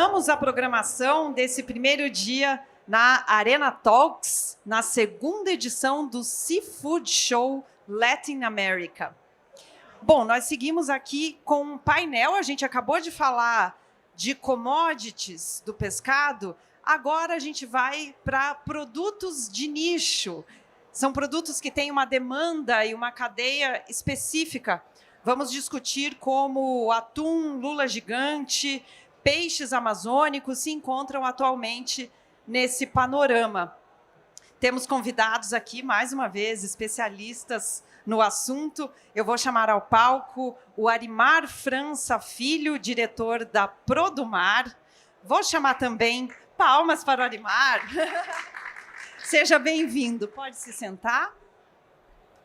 Começamos a programação desse primeiro dia na Arena Talks, na segunda edição do Seafood Show Latin America. Bom, nós seguimos aqui com um painel, a gente acabou de falar de commodities do pescado, agora a gente vai para produtos de nicho. São produtos que têm uma demanda e uma cadeia específica. Vamos discutir como atum, lula gigante, peixes amazônicos se encontram atualmente nesse panorama. Temos convidados aqui, mais uma vez, especialistas no assunto. Eu vou chamar ao palco o Arimar França Filho, diretor da Produmar. Vou chamar também, palmas para o Arimar. Seja bem-vindo. Pode se sentar.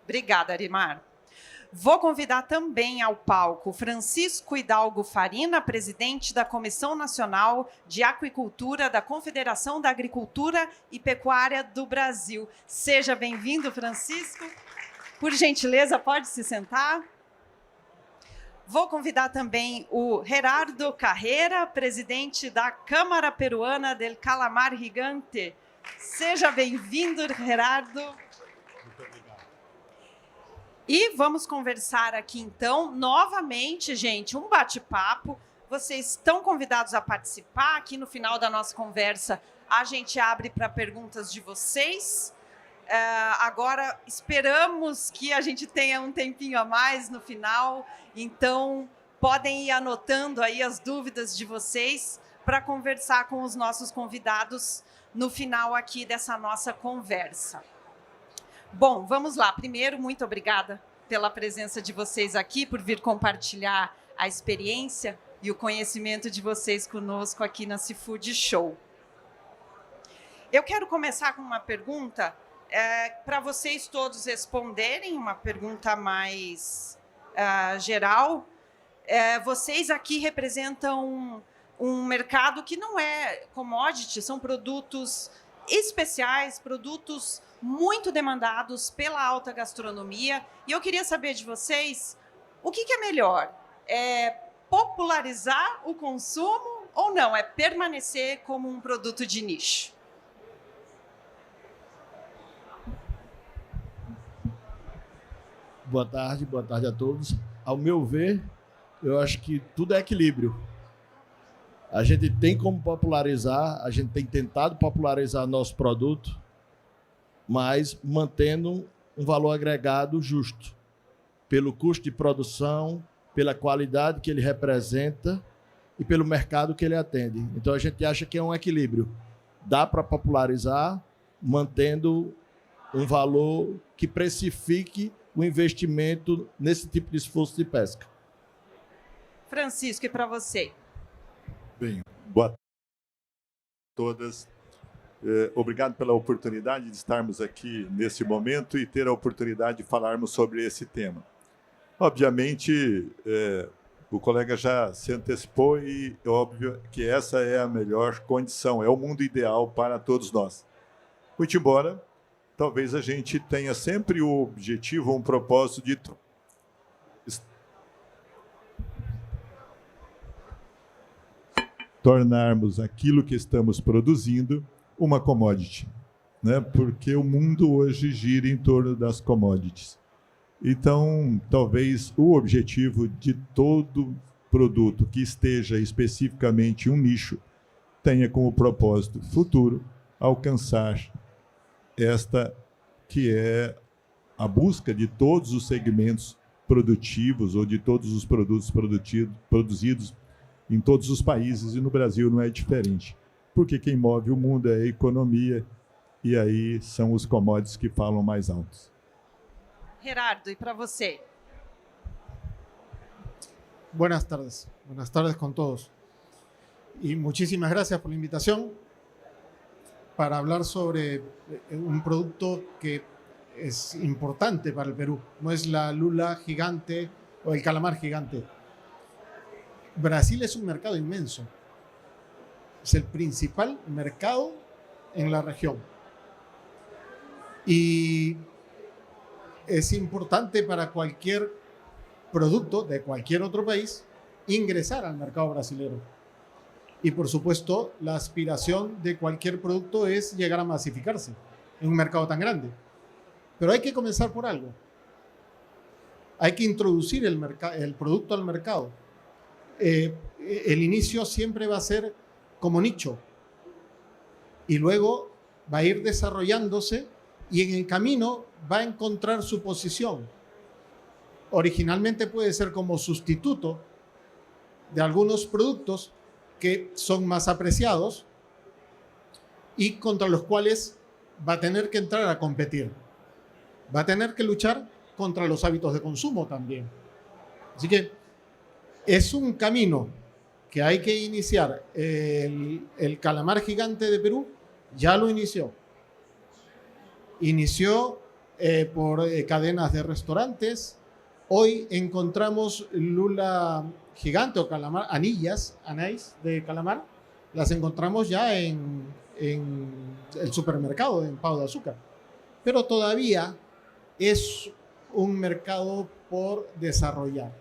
Obrigada, Arimar. Vou convidar também ao palco Francisco Hidalgo Farina, presidente da Comissão Nacional de Aquicultura da Confederação da Agricultura e Pecuária do Brasil. Seja bem-vindo, Francisco. Por gentileza, pode se sentar. Vou convidar também o Gerardo Carreira, presidente da Câmara Peruana del Calamar Gigante. Seja bem-vindo, Gerardo. Muito obrigado. E vamos conversar aqui, então, novamente, gente, um bate-papo. Vocês estão convidados a participar. Aqui no final da nossa conversa, a gente abre para perguntas de vocês. Agora, esperamos que a gente tenha um tempinho a mais no final. Então, podem ir anotando aí as dúvidas de vocês para conversar com os nossos convidados no final aqui dessa nossa conversa. Bom, vamos lá. Primeiro, muito obrigada pela presença de vocês aqui, por vir compartilhar a experiência e o conhecimento de vocês conosco aqui na Seafood Show. Eu quero começar com uma pergunta para vocês todos responderem, uma pergunta mais geral. Vocês aqui representam um mercado que não é commodity, são produtos especiais, produtos muito demandados pela alta gastronomia. E eu queria saber de vocês, o que é melhor? É popularizar o consumo ou não? É permanecer como um produto de nicho? Boa tarde a todos. Ao meu ver, eu acho que tudo é equilíbrio. A gente tem como popularizar, a gente tem tentado popularizar nosso produto, mas mantendo um valor agregado justo, pelo custo de produção, pela qualidade que ele representa e pelo mercado que ele atende. Então, a gente acha que é um equilíbrio. Dá para popularizar, mantendo um valor que precifique o investimento nesse tipo de esforço de pesca. Francisco, e para você? Bem, boa tarde a todas. Obrigado pela oportunidade de estarmos aqui nesse momento e ter a oportunidade de falarmos sobre esse tema. Obviamente, o colega já se antecipou e é óbvio que essa é a melhor condição, é o mundo ideal para todos nós. Muito embora, talvez a gente tenha sempre o objetivo, um propósito de tornarmos aquilo que estamos produzindo uma commodity, né? Porque o mundo hoje gira em torno das commodities. Então, talvez o objetivo de todo produto que esteja especificamente em um nicho tenha como propósito futuro alcançar esta que é a busca de todos os segmentos produtivos ou de todos os produtos produzidos em todos os países, e no Brasil não é diferente. Porque quem move o mundo é a economia, e aí são os commodities que falam mais altos. Gerardo, e para você? Buenas tardes con todos. Y muchísimas gracias por la invitación para hablar sobre un producto que es importante para el Perú. No es la lula gigante o el calamar gigante. Brasil es un mercado inmenso. Es el principal mercado en la región. Y es importante para cualquier producto de cualquier otro país ingresar al mercado brasilero. Y por supuesto, la aspiración de cualquier producto es llegar a masificarse en un mercado tan grande. Pero hay que comenzar por algo. Hay que introducir el producto al mercado. El inicio siempre va a ser como nicho y luego va a ir desarrollándose y en el camino va a encontrar su posición. Originalmente puede ser como sustituto de algunos productos que son más apreciados y contra los cuales va a tener que entrar a competir. Va a tener que luchar contra los hábitos de consumo también. Así que es un camino que hay que iniciar. El calamar gigante de Perú ya lo inició. Inició por cadenas de restaurantes. Hoy encontramos lula gigante o calamar, anís de calamar. Las encontramos ya en el supermercado, en Pau de Azúcar. Pero todavía es un mercado por desarrollar.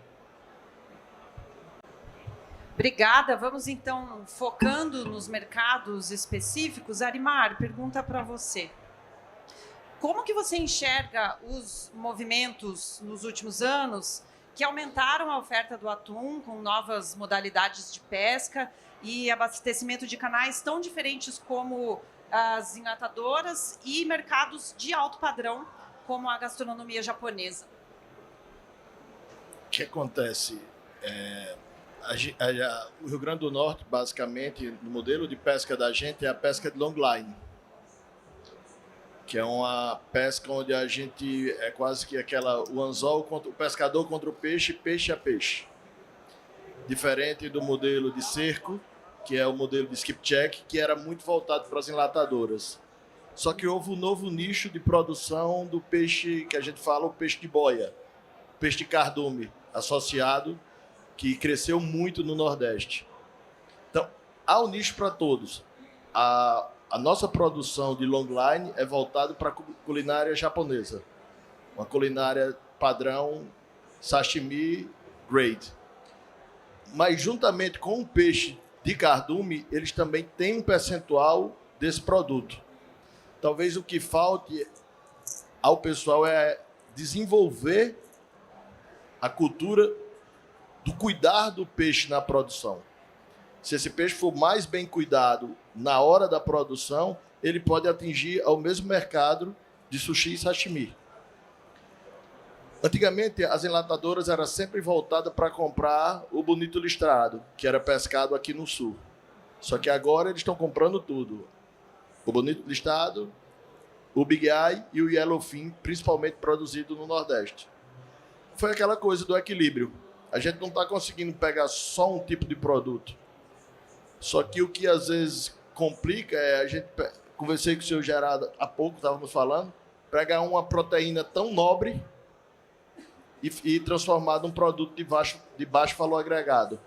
Obrigada. Vamos então focando nos mercados específicos. Arimar, pergunta para você. Como que você enxerga os movimentos nos últimos anos que aumentaram a oferta do atum com novas modalidades de pesca e abastecimento de canais tão diferentes como as enlatadoras e mercados de alto padrão como a gastronomia japonesa? O que acontece? O Rio Grande do Norte, basicamente, no modelo de pesca da gente, é a pesca de long line, que é uma pesca onde a gente é quase que o anzol contra o pescador contra o peixe, peixe a peixe. Diferente do modelo de cerco, que é o modelo de skipjack, que era muito voltado para as enlatadoras. Só que houve um novo nicho de produção do peixe que a gente fala, o peixe de boia, peixe de cardume associado, que cresceu muito no Nordeste. Então, há um nicho para todos. A nossa produção de long line é voltada para a culinária japonesa. Uma culinária padrão, sashimi, grade. Mas, juntamente com o peixe de cardume, eles também têm um percentual desse produto. Talvez o que falte ao pessoal é desenvolver a cultura do cuidar do peixe na produção. Se esse peixe for mais bem cuidado na hora da produção, ele pode atingir ao mesmo mercado de sushi e sashimi. Antigamente, as enlatadoras eram sempre voltadas para comprar o bonito listrado, que era pescado aqui no sul. Só que agora eles estão comprando tudo. O bonito listrado, o Big Eye e o Yellowfin, principalmente produzido no Nordeste. Foi aquela coisa do equilíbrio. A gente não está conseguindo pegar só um tipo de produto. Só que o que às vezes complica é a gente... Conversei com o senhor Gerardo há pouco, estávamos falando, pegar uma proteína tão nobre e transformar num produto de baixo valor agregado.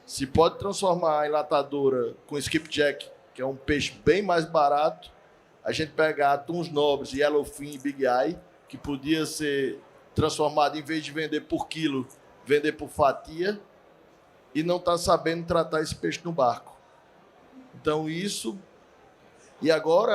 Se pode transformar a enlatadora com skipjack, que é um peixe bem mais barato, a gente pegar atuns nobres, Yellowfin e Big Eye, que podia ser transformado, em vez de vender por quilo, vender por fatia, e não está sabendo tratar esse peixe no barco. Então, isso... E agora,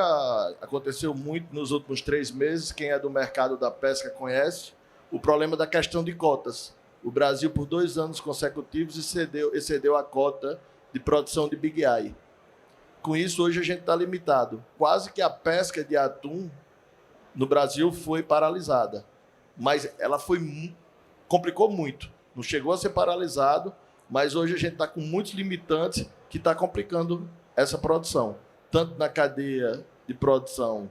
aconteceu muito nos últimos 3 meses, quem é do mercado da pesca conhece, o problema da questão de cotas. O Brasil, por 2 anos consecutivos, excedeu a cota de produção de Big Eye. Com isso, hoje a gente está limitado. Quase que a pesca de atum no Brasil foi paralisada. Mas ela complicou muito. Não chegou a ser paralisado, mas hoje a gente está com muitos limitantes que está complicando essa produção. Tanto na cadeia de produção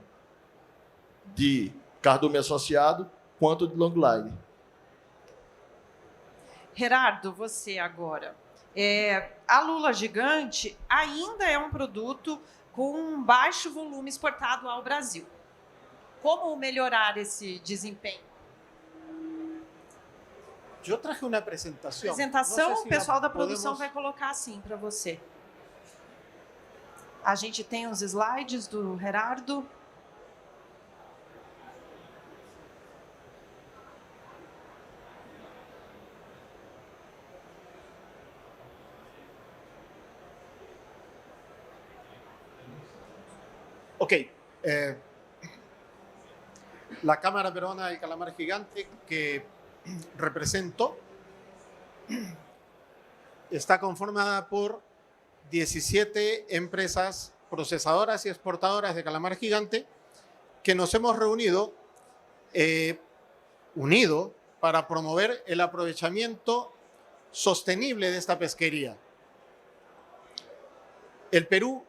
de cardume associado, quanto de long line. Gerardo, você agora. A lula gigante ainda é um produto com baixo volume exportado ao Brasil. Como melhorar esse desempenho? Eu traje uma apresentação. O pessoal da produção vai colocar assim para você. A gente tem os slides do Gerardo. Ok. La Cámara Peruana del Calamar Gigante que represento está conformada por 17 empresas procesadoras y exportadoras de calamar gigante que nos hemos reunido, unido, para promover el aprovechamiento sostenible de esta pesquería. El Perú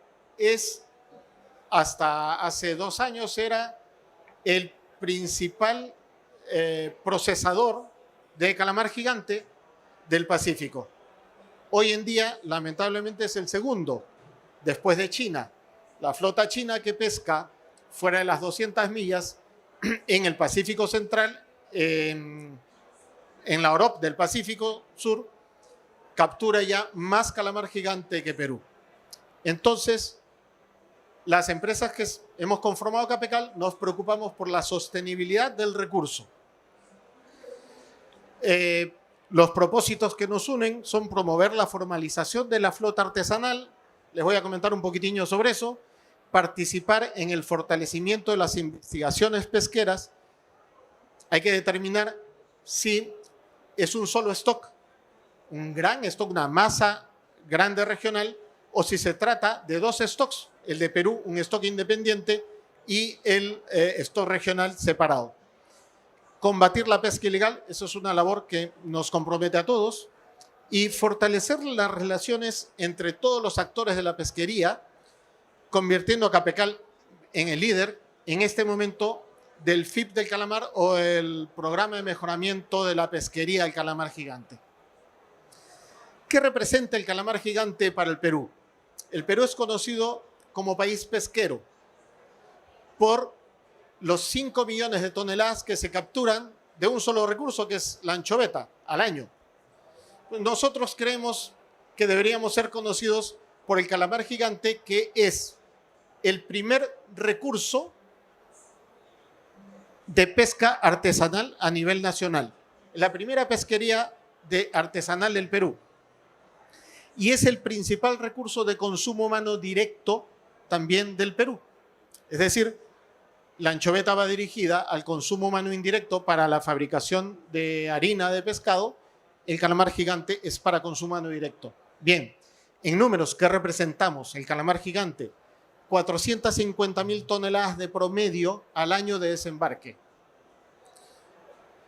hasta hace 2 años, era el principal procesador de calamar gigante del Pacífico. Hoy en día, lamentablemente, es el segundo, después de China. La flota china que pesca fuera de las 200 millas en el Pacífico Central, en la OROP del Pacífico Sur, captura ya más calamar gigante que Perú. Entonces, las empresas que hemos conformado Capecal nos preocupamos por la sostenibilidad del recurso. Los propósitos que nos unen son promover la formalización de la flota artesanal, les voy a comentar un poquitinho sobre eso, participar en el fortalecimiento de las investigaciones pesqueras. Hay que determinar si es un solo stock, un gran stock, una masa grande regional, o si se trata de 2 stocks, el de Perú, un stock independiente, y el stock regional separado. Combatir la pesca ilegal, eso es una labor que nos compromete a todos, y fortalecer las relaciones entre todos los actores de la pesquería, convirtiendo a Capecal en el líder en este momento del FIP del calamar, o el Programa de Mejoramiento de la Pesquería del Calamar Gigante. ¿Qué representa el calamar gigante para el Perú? El Perú es conocido como país pesquero por los 5 millones de toneladas que se capturan de un solo recurso, que es la anchoveta, al año. Nosotros creemos que deberíamos ser conocidos por el calamar gigante, que es el primer recurso de pesca artesanal a nivel nacional. La primera pesquería artesanal del Perú. Y es el principal recurso de consumo humano directo también del Perú. Es decir, la anchoveta va dirigida al consumo humano indirecto para la fabricación de harina de pescado. El calamar gigante es para consumo humano directo. Bien, en números, ¿qué representamos? El calamar gigante, 450.000 toneladas de promedio al año de desembarque.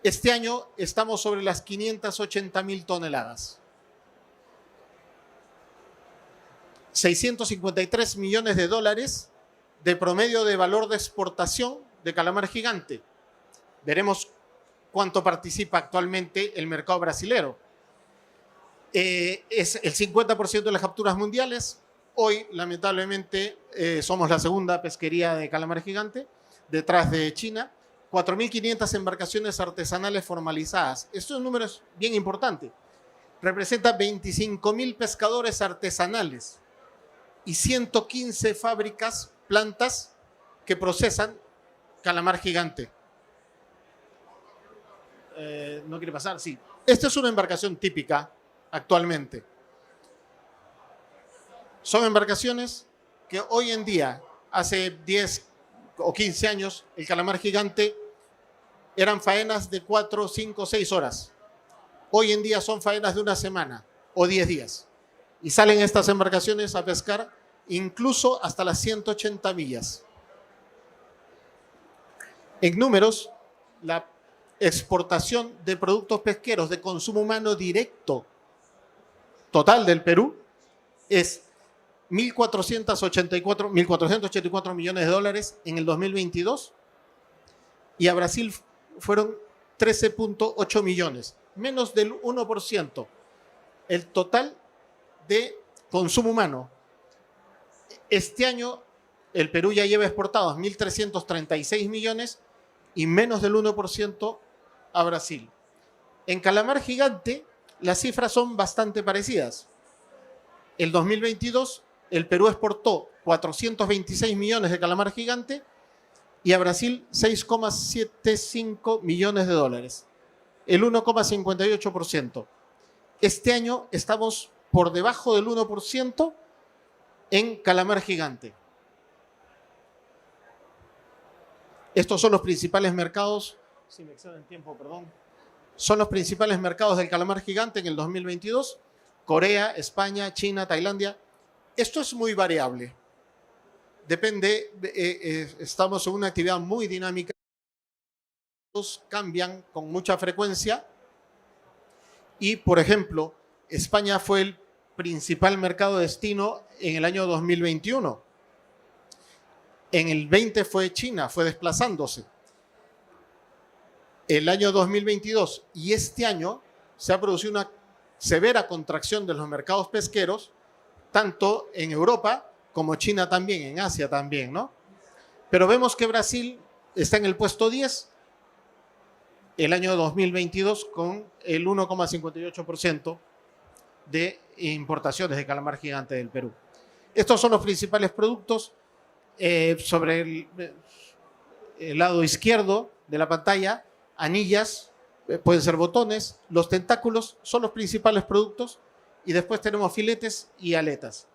Este año estamos sobre las 580.000 toneladas. 653 millones de dólares de promedio de valor de exportación de calamar gigante. Veremos cuánto participa actualmente el mercado brasilero. Es el 50% de las capturas mundiales. Hoy, lamentablemente, somos la segunda pesquería de calamar gigante, detrás de China. 4.500 embarcaciones artesanales formalizadas. Esto es un número bien importante. Representa 25.000 pescadores artesanales y 115 fábricas, plantas que procesan calamar gigante. ¿No quiere pasar? Sí. Esta es una embarcación típica actualmente. Son embarcaciones que hoy en día, hace 10 o 15 años, el calamar gigante eran faenas de 4, 5, 6 horas. Hoy en día son faenas de una semana o 10 días. Y salen estas embarcaciones a pescar incluso hasta las 180 millas. En números, la exportación de productos pesqueros de consumo humano directo total del Perú es 1.484 millones de dólares en el 2022, y a Brasil fueron 13.8 millones, menos del 1%. El total de consumo humano. Este año el Perú ya lleva exportados 1.336 millones y menos del 1% a Brasil. En calamar gigante las cifras son bastante parecidas. El 2022 el Perú exportó 426 millones de calamar gigante y a Brasil 6,75 millones de dólares, el 1,58%. Este año estamos por debajo del 1% en calamar gigante. Estos son los principales mercados, si me excedo en tiempo, perdón, son los principales mercados del calamar gigante en el 2022, Corea, España, China, Tailandia. Esto es muy variable. Depende, estamos en una actividad muy dinámica, cambian con mucha frecuencia y, por ejemplo, España fue el principal mercado destino en el año 2021. En el 20 fue China, fue desplazándose. El año 2022 y este año se ha producido una severa contracción de los mercados pesqueros, tanto en Europa como China también, en Asia también, ¿no? Pero vemos que Brasil está en el puesto 10 el año 2022 con el 1,58% de importaciones de calamar gigante del Perú. Estos son los principales productos. Sobre el lado izquierdo de la pantalla, anillas, pueden ser botones, los tentáculos son los principales productos y después tenemos filetes y aletas.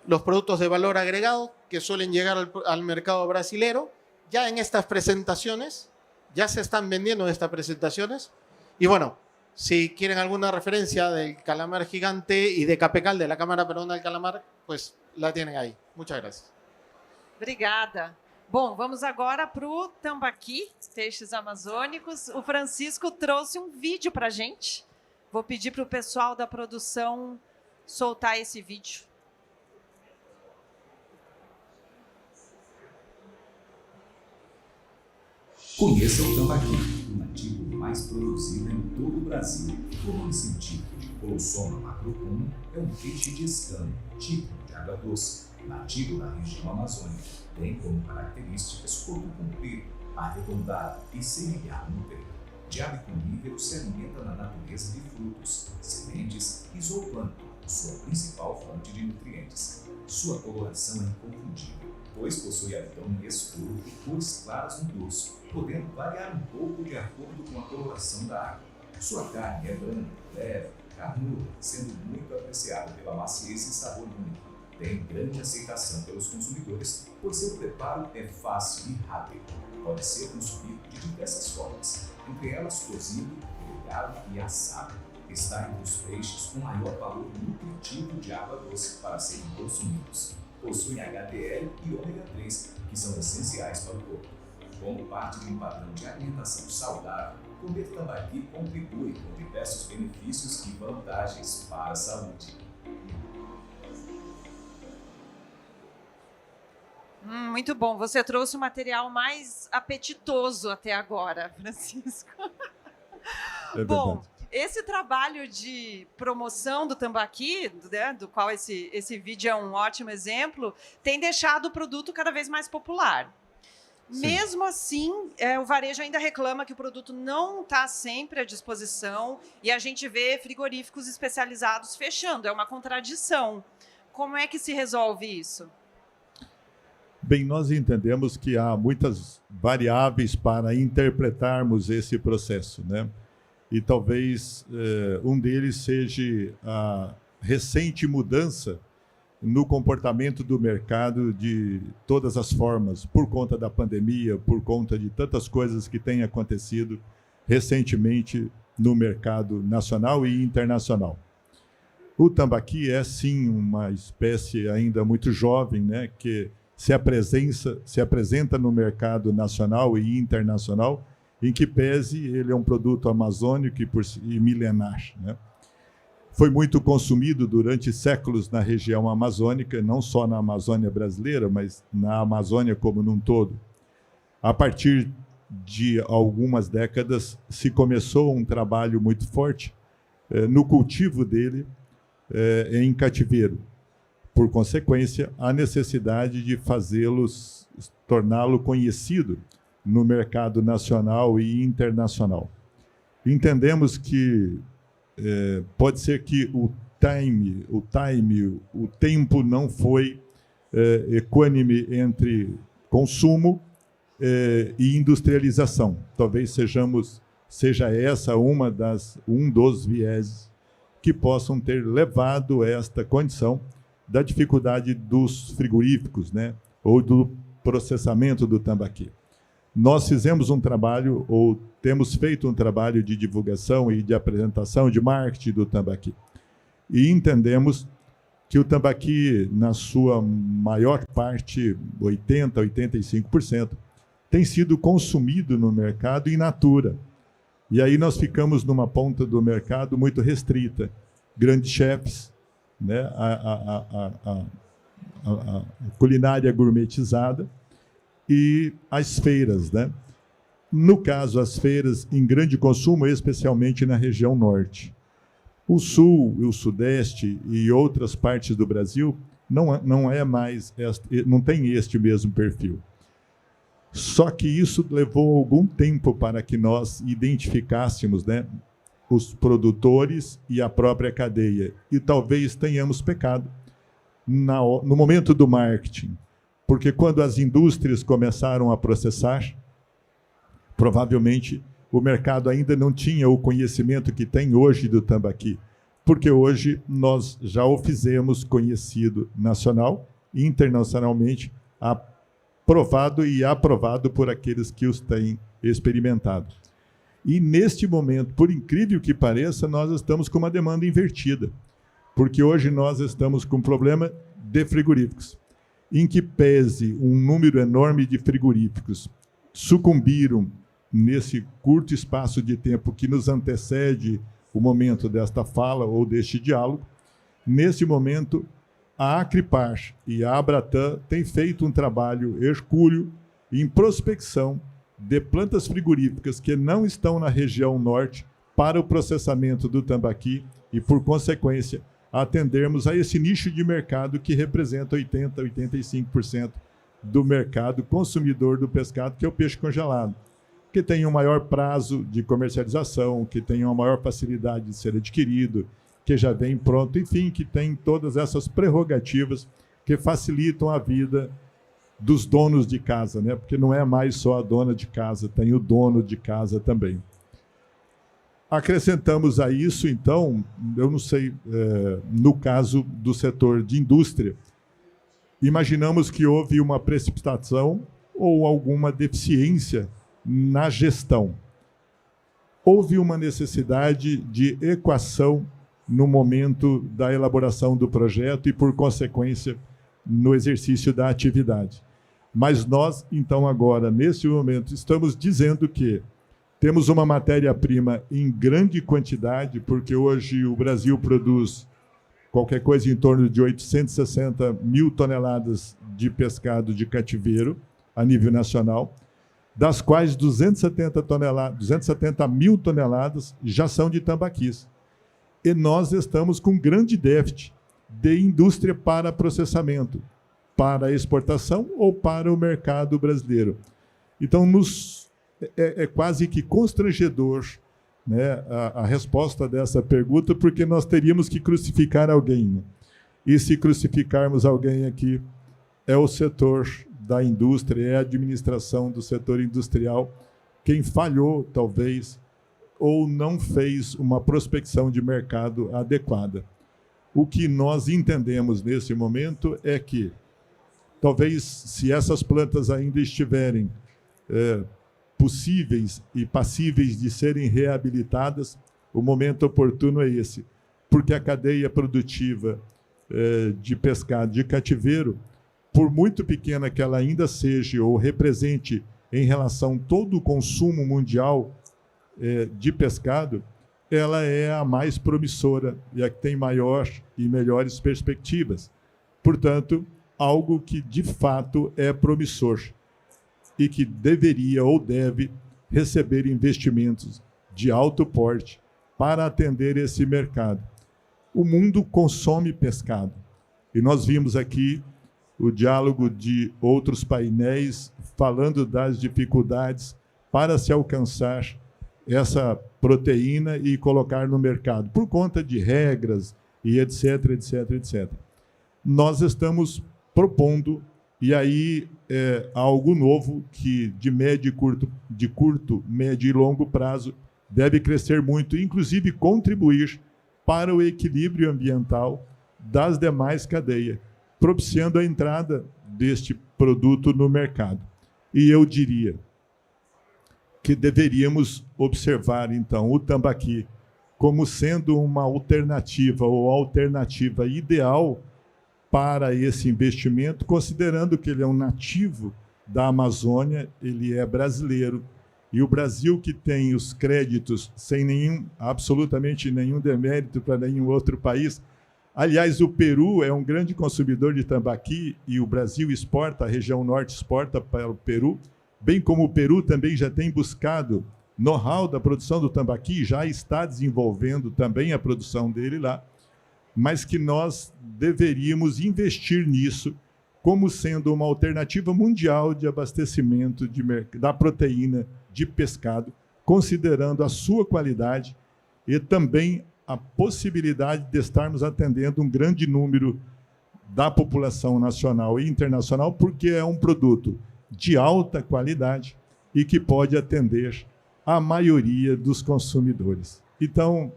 Los productos de valor agregado que suelen llegar al mercado brasilero, ya en estas presentaciones, ya se están vendiendo en estas presentaciones. Y bueno, si quieren alguna referencia del calamar gigante y de Capecal, de la Cámara Peruana del Calamar, pues la tienen aí. Muchas gracias. Obrigada. Bom, vamos agora para o Tambaqui, peixes amazônicos. O Francisco trouxe um vídeo para a gente. Vou pedir para o pessoal da produção soltar esse vídeo. Conheça o tambaqui, o nativo mais produzido em todo o Brasil. O nome científico, Colossoma macropum, é um peixe de escama, típico de água doce, nativo da região amazônica. Tem como características corpo comprido, arredondado e serrilhado no peito. De hábito onífero, se alimenta na natureza de frutos, sementes e zooplâncton, sua principal fonte de nutrientes. Sua coloração é inconfundível, pois possui abdômen escuro e cores claras no dorso, podendo variar um pouco de acordo com a coloração da água. Sua carne é branca, leve, carnuda, sendo muito apreciada pela maciez e sabor único. Tem grande aceitação pelos consumidores, pois seu preparo é fácil e rápido. Pode ser consumido de diversas formas, entre elas cozido, grelhado e assado. Está entre os peixes com maior valor nutritivo de água doce para serem consumidos. Possui HDL e ômega 3, que são essenciais para o corpo. Como parte de um padrão de alimentação saudável, comer tambaqui contribui com diversos benefícios e vantagens para a saúde. Muito bom. Você trouxe o material mais apetitoso até agora, Francisco. É Bom, verdade. esse trabalho de promoção do tambaqui, né, do qual esse vídeo é um ótimo exemplo, tem deixado o produto cada vez mais popular. Sim. Mesmo assim, o varejo ainda reclama que o produto não está sempre à disposição e a gente vê frigoríficos especializados fechando. É uma contradição. Como é que se resolve isso? Bem, nós entendemos que há muitas variáveis para interpretarmos esse processo, né? E talvez um deles seja a recente mudança no comportamento do mercado de todas as formas, por conta da pandemia, por conta de tantas coisas que têm acontecido recentemente no mercado nacional e internacional. O tambaqui é, sim, uma espécie ainda muito jovem, né, que se apresenta no mercado nacional e internacional, em que pese ele é um produto amazônico e milenar, né? Foi muito consumido durante séculos na região amazônica, não só na Amazônia brasileira, mas na Amazônia como num todo. A partir de algumas décadas, se começou um trabalho muito forte no cultivo dele em cativeiro. Por consequência, a necessidade de torná-lo conhecido no mercado nacional e internacional. Entendemos que pode ser que o tempo não foi equânime entre consumo e industrialização. Talvez seja essa um dos vieses que possam ter levado a esta condição da dificuldade dos frigoríficos, né, ou do processamento do tambaqui. Nós fizemos um trabalho, ou temos feito um trabalho de divulgação e de apresentação, de marketing do tambaqui. E entendemos que o tambaqui, na sua maior parte, 80%, 85%, tem sido consumido no mercado in natura. E aí nós ficamos numa ponta do mercado muito restrita. Grandes chefes, né? a culinária gourmetizada e as feiras, né? No caso, as feiras em grande consumo, especialmente na região norte. O sul, o sudeste e outras partes do Brasil não tem este mesmo perfil. Só que isso levou algum tempo para que nós identificássemos, né, os produtores e a própria cadeia. E talvez tenhamos pecado no momento do marketing. Porque quando as indústrias começaram a processar, provavelmente o mercado ainda não tinha o conhecimento que tem hoje do tambaqui. Porque hoje nós já o fizemos conhecido nacional e internacionalmente, provado e aprovado por aqueles que os têm experimentado. E, neste momento, por incrível que pareça, nós estamos com uma demanda invertida, porque hoje nós estamos com um problema de frigoríficos, em que pese um número enorme de frigoríficos sucumbiram nesse curto espaço de tempo que nos antecede o momento desta fala ou deste diálogo. Nesse momento, a Acripar e a Abratam têm feito um trabalho hercúleo em prospecção de plantas frigoríficas que não estão na região norte para o processamento do tambaqui e, por consequência, atendermos a esse nicho de mercado que representa 80% a 85% do mercado consumidor do pescado, que é o peixe congelado, que tem um maior prazo de comercialização, que tem uma maior facilidade de ser adquirido, que já vem pronto, enfim, que tem todas essas prerrogativas que facilitam a vida dos donos de casa, né? Porque não é mais só a dona de casa, tem o dono de casa também. Acrescentamos a isso, então, eu não sei, no caso do setor de indústria, imaginamos que houve uma precipitação ou alguma deficiência na gestão. Houve uma necessidade de equação no momento da elaboração do projeto e, por consequência, no exercício da atividade. Mas nós, então, agora, nesse momento, estamos dizendo que temos uma matéria-prima em grande quantidade, porque hoje o Brasil produz qualquer coisa em torno de 860 mil toneladas de pescado de cativeiro a nível nacional, das quais 270 mil toneladas já são de tambaquis. E nós estamos com grande déficit de indústria para processamento, para exportação ou para o mercado brasileiro. Então, é quase que constrangedor, né, a resposta dessa pergunta, porque nós teríamos que crucificar alguém, né? E se crucificarmos alguém aqui, é o setor da indústria, é a administração do setor industrial quem falhou, talvez, ou não fez uma prospecção de mercado adequada. O que nós entendemos nesse momento é que, talvez, se essas plantas ainda estiverem possíveis e passíveis de serem reabilitadas, o momento oportuno é esse, porque a cadeia produtiva de pescado de cativeiro, por muito pequena que ela ainda seja ou represente em relação a todo o consumo mundial de pescado, ela é a mais promissora e a que tem maior e melhores perspectivas. Portanto, algo que, de fato, é promissor e que deveria ou deve receber investimentos de alto porte para atender esse mercado. O mundo consome pescado. E nós vimos aqui o diálogo de outros painéis falando das dificuldades para se alcançar essa proteína e colocar no mercado, por conta de regras e etc, etc, etc. Nós estamos propondo, e aí algo novo que de curto, médio e longo prazo deve crescer muito, inclusive contribuir para o equilíbrio ambiental das demais cadeias, propiciando a entrada deste produto no mercado. E eu diria que deveríamos observar, então, o tambaqui como sendo uma alternativa ou alternativa ideal para esse investimento, considerando que ele é um nativo da Amazônia, ele é brasileiro. E o Brasil, que tem os créditos sem absolutamente nenhum demérito para nenhum outro país. Aliás, o Peru é um grande consumidor de tambaqui e o Brasil exporta, a região norte exporta para o Peru, bem como o Peru também já tem buscado know-how da produção do tambaqui, já está desenvolvendo também a produção dele lá, mas que nós deveríamos investir nisso como sendo uma alternativa mundial de abastecimento da proteína de pescado, considerando a sua qualidade e também a possibilidade de estarmos atendendo um grande número da população nacional e internacional, porque é um produto de alta qualidade e que pode atender a maioria dos consumidores. Então,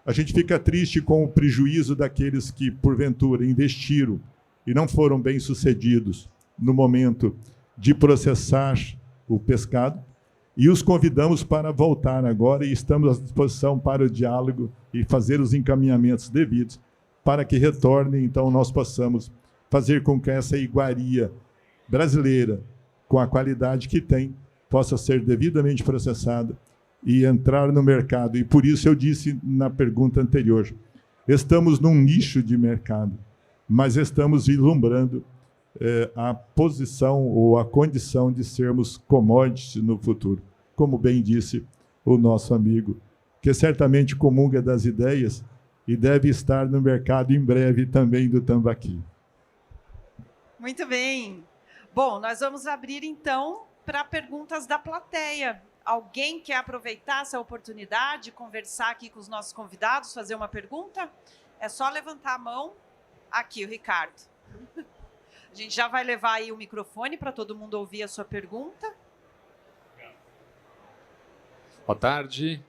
a gente fica triste com o prejuízo daqueles que, porventura, investiram e não foram bem-sucedidos no momento de processar o pescado, e os convidamos para voltar agora e estamos à disposição para o diálogo e fazer os encaminhamentos devidos para que retornem, então nós possamos fazer com que essa iguaria brasileira, com a qualidade que tem, possa ser devidamente processada e entrar no mercado. E por isso eu disse na pergunta anterior, estamos num nicho de mercado, mas estamos vislumbrando a posição ou a condição de sermos commodities no futuro, como bem disse o nosso amigo, que certamente comunga das ideias e deve estar no mercado em breve também do tambaqui. Muito bem. Bom, nós vamos abrir, então, para perguntas da plateia. Alguém quer aproveitar essa oportunidade, conversar aqui com os nossos convidados, fazer uma pergunta? É só levantar a mão. Aqui, o Ricardo. A gente já vai levar aí o microfone para todo mundo ouvir a sua pergunta. Boa tarde.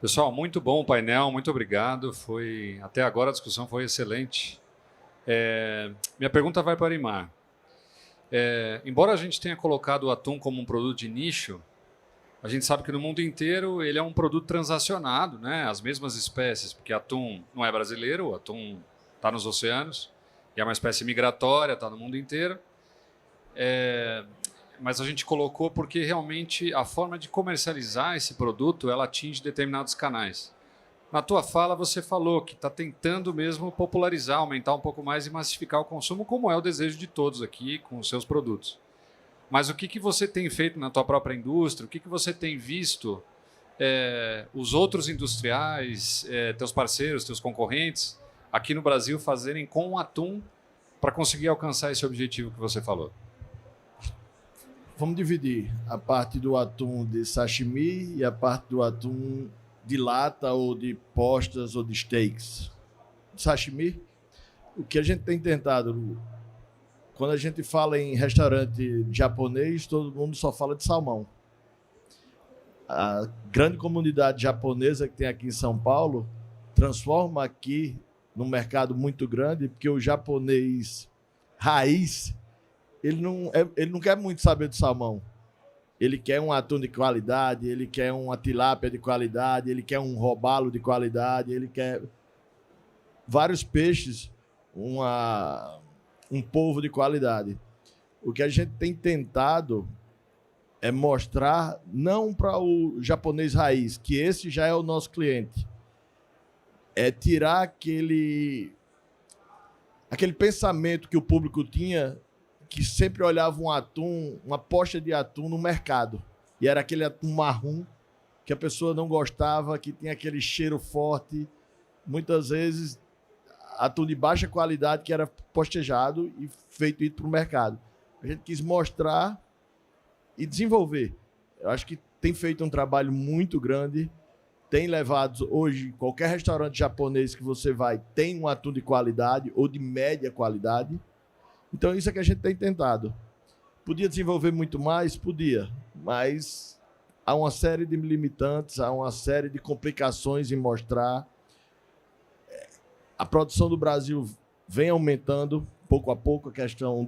Pessoal, muito bom o painel, muito obrigado. Até agora a discussão foi excelente. Minha pergunta vai para o Arimar. Embora a gente tenha colocado o atum como um produto de nicho, a gente sabe que no mundo inteiro ele é um produto transacionado, né? As mesmas espécies, porque atum não é brasileiro, o atum está nos oceanos, e é uma espécie migratória, está no mundo inteiro. Mas a gente colocou porque realmente a forma de comercializar esse produto ela atinge determinados canais. Na tua fala você falou que está tentando mesmo popularizar, aumentar um pouco mais e massificar o consumo, como é o desejo de todos aqui com os seus produtos. Mas o que você tem feito na tua própria indústria? O que você tem visto os outros industriais, teus parceiros, teus concorrentes, aqui no Brasil fazerem com o atum para conseguir alcançar esse objetivo que você falou? Vamos dividir a parte do atum de sashimi e a parte do atum de lata ou de postas ou de steaks. Sashimi, o que a gente tem tentado, quando a gente fala em restaurante japonês, todo mundo só fala de salmão. A grande comunidade japonesa que tem aqui em São Paulo transforma aqui num mercado muito grande, porque o japonês raiz, ele não quer muito saber de salmão. Ele quer um atum de qualidade, ele quer uma tilápia de qualidade, ele quer um robalo de qualidade, ele quer vários peixes, um polvo de qualidade. O que a gente tem tentado é mostrar, não para o japonês raiz, que esse já é o nosso cliente, é tirar aquele pensamento que o público tinha, que sempre olhava um atum, uma posta de atum no mercado. E era aquele atum marrom que a pessoa não gostava, que tinha aquele cheiro forte. Muitas vezes, atum de baixa qualidade que era postejado e feito isso para o mercado. A gente quis mostrar e desenvolver. Eu acho que tem feito um trabalho muito grande. Tem levado hoje, qualquer restaurante japonês que você vai, tem um atum de qualidade ou de média qualidade. Então, isso é que a gente tem tentado. Podia desenvolver muito mais? Podia. Mas há uma série de limitantes, há uma série de complicações em mostrar. A produção do Brasil vem aumentando, pouco a pouco, a questão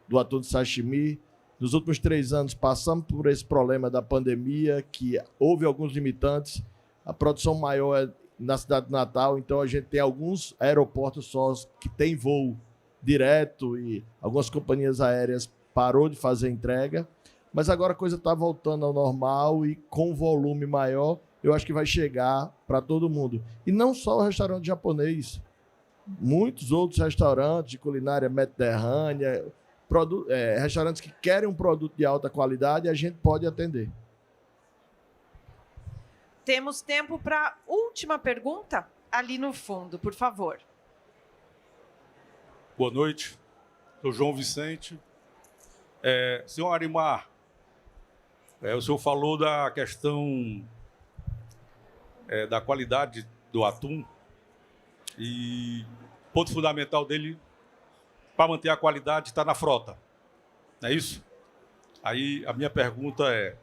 do atum de sashimi. Nos últimos 3 anos, passamos por esse problema da pandemia, que houve alguns limitantes. A produção maior é na cidade de Natal, então a gente tem alguns aeroportos só que tem voo direto e algumas companhias aéreas parou de fazer entrega. Mas agora a coisa está voltando ao normal e com volume maior, eu acho que vai chegar para todo mundo. E não só o restaurante japonês, muitos outros restaurantes de culinária mediterrânea, restaurantes que querem um produto de alta qualidade, a gente pode atender. Temos tempo para a última pergunta ali no fundo, por favor. Boa noite, sou João Vicente. Senhor Arimar, o senhor falou da questão da qualidade do atum e o ponto fundamental dele para manter a qualidade está na frota, não é isso? Aí a minha pergunta é: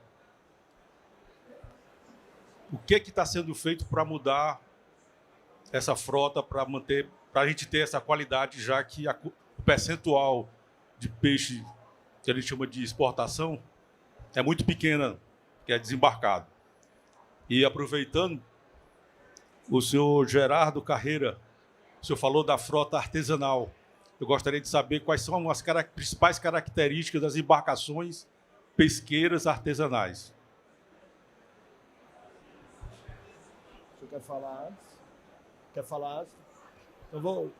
o que está sendo feito para mudar essa frota, para a gente ter essa qualidade, já que o percentual de peixe que a gente chama de exportação é muito pequena, que é desembarcado. E aproveitando, o senhor Gerardo Carreira, o senhor falou da frota artesanal. Eu gostaria de saber quais são as principais características das embarcações pesqueiras artesanais. O senhor quer falar antes? Quer falar antes? Então vou...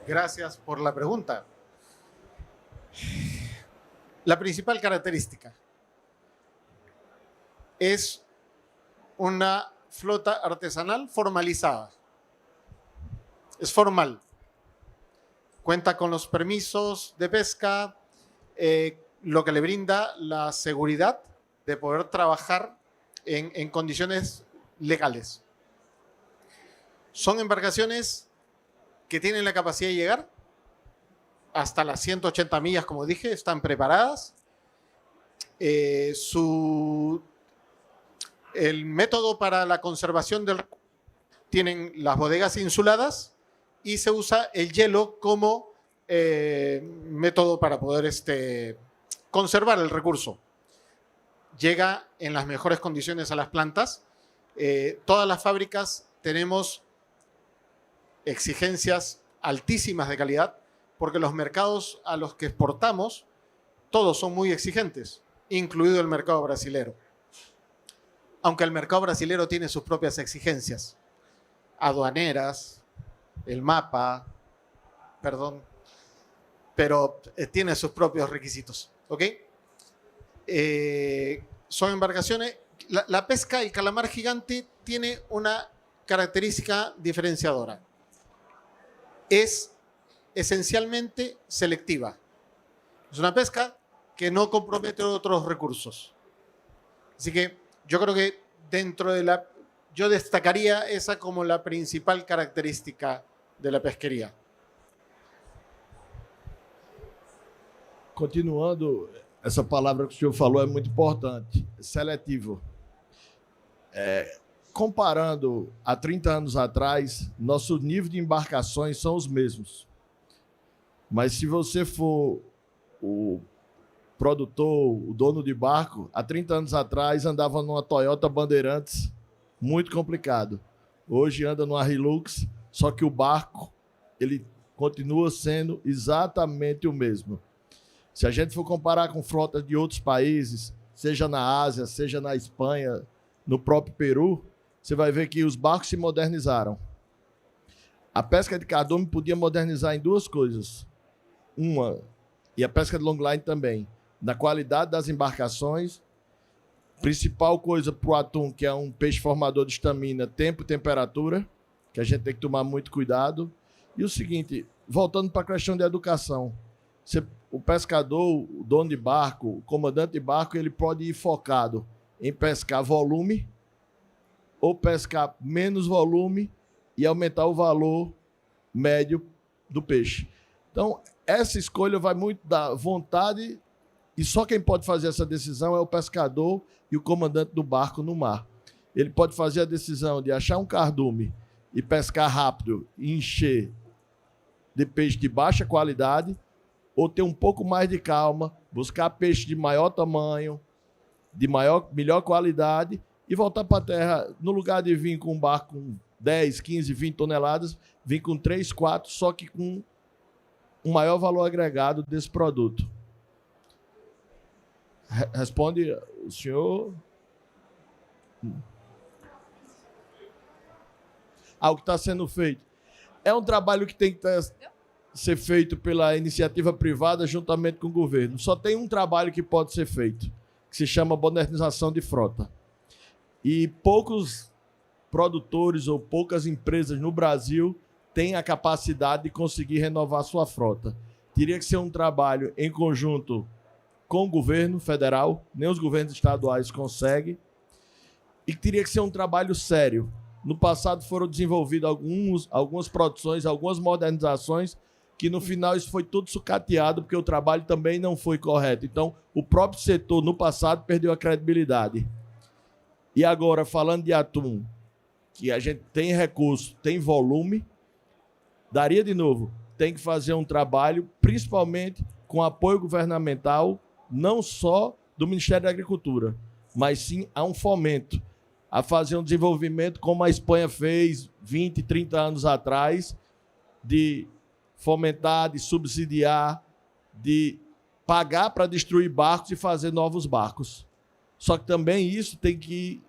Gracias por la pregunta. La principal característica es una flota artesanal formalizada. Es formal. Cuenta con los permisos de pesca, lo que le brinda la seguridad de poder trabajar en condiciones legales. Son embarcaciones que tienen la capacidad de llegar hasta las 180 millas, como dije, están preparadas. El método para la conservación tienen las bodegas insuladas y se usa el hielo como método para poder conservar el recurso. Llega en las mejores condiciones a las plantas. Todas las fábricas tenemos exigencias altísimas de calidad, porque los mercados a los que exportamos, todos son muy exigentes, incluido el mercado brasilero. Aunque el mercado brasilero tiene sus propias exigencias aduaneras, el mapa, perdón, pero tiene sus propios requisitos, ¿ok? Son embarcaciones. La pesca, el calamar gigante, tiene una característica diferenciadora. Es esencialmente selectiva. Es una pesca que no compromete otros recursos. Así que yo creo que yo destacaría esa como la principal característica de la pesquería. Continuando, essa palavra que o senhor falou é muito importante, seletivo. Comparando a 30 anos atrás, nosso nível de embarcações são os mesmos. Mas se você for o produtor, o dono de barco, há 30 anos atrás andava numa Toyota Bandeirantes, muito complicado. Hoje anda numa Hilux, só que o barco ele continua sendo exatamente o mesmo. Se a gente for comparar com frota de outros países, seja na Ásia, seja na Espanha, no próprio Peru, você vai ver que os barcos se modernizaram. A pesca de cardume podia modernizar em duas coisas. Uma, e a pesca de longline também, na qualidade das embarcações. Principal coisa para o atum, que é um peixe formador de estamina, tempo e temperatura, que a gente tem que tomar muito cuidado. E o seguinte, voltando para a questão de educação, o pescador, o dono de barco, o comandante de barco, ele pode ir focado em pescar volume ou pescar menos volume e aumentar o valor médio do peixe. Então, essa escolha vai muito da vontade e só quem pode fazer essa decisão é o pescador e o comandante do barco no mar. Ele pode fazer a decisão de achar um cardume e pescar rápido e encher de peixe de baixa qualidade, ou ter um pouco mais de calma, buscar peixe de maior tamanho, de melhor qualidade e voltar para a terra, no lugar de vir com um barco com 10, 15, 20 toneladas, vir com 3, 4, só que com um maior valor agregado desse produto. Responde o senhor. O que está sendo feito. É um trabalho que tem que ser feito pela iniciativa privada juntamente com o governo. Só tem um trabalho que pode ser feito, que se chama modernização de frota. E poucos produtores ou poucas empresas no Brasil têm a capacidade de conseguir renovar sua frota. Teria que ser um trabalho em conjunto com o governo federal, nem os governos estaduais conseguem, e teria que ser um trabalho sério. No passado foram desenvolvidas algumas produções, algumas modernizações, que no final isso foi tudo sucateado, porque o trabalho também não foi correto. Então, o próprio setor, no passado, perdeu a credibilidade. E agora, falando de atum, que a gente tem recurso, tem volume, daria de novo, tem que fazer um trabalho, principalmente com apoio governamental, não só do Ministério da Agricultura, mas sim a um fomento, a fazer um desenvolvimento como a Espanha fez 20, 30 anos atrás, de fomentar, de subsidiar, de pagar para destruir barcos e fazer novos barcos. Só que também isso tem que,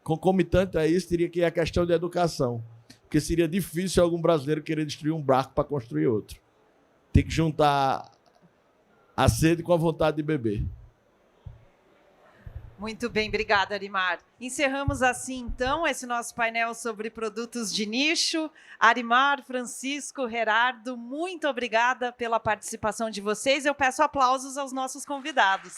concomitante a isso, teria que ir a questão de educação, porque seria difícil algum brasileiro querer destruir um barco para construir outro. Tem que juntar a sede com a vontade de beber. Muito bem, obrigada, Arimar. Encerramos assim, então, esse nosso painel sobre produtos de nicho. Arimar, Francisco, Gerardo, muito obrigada pela participação de vocês. Eu peço aplausos aos nossos convidados.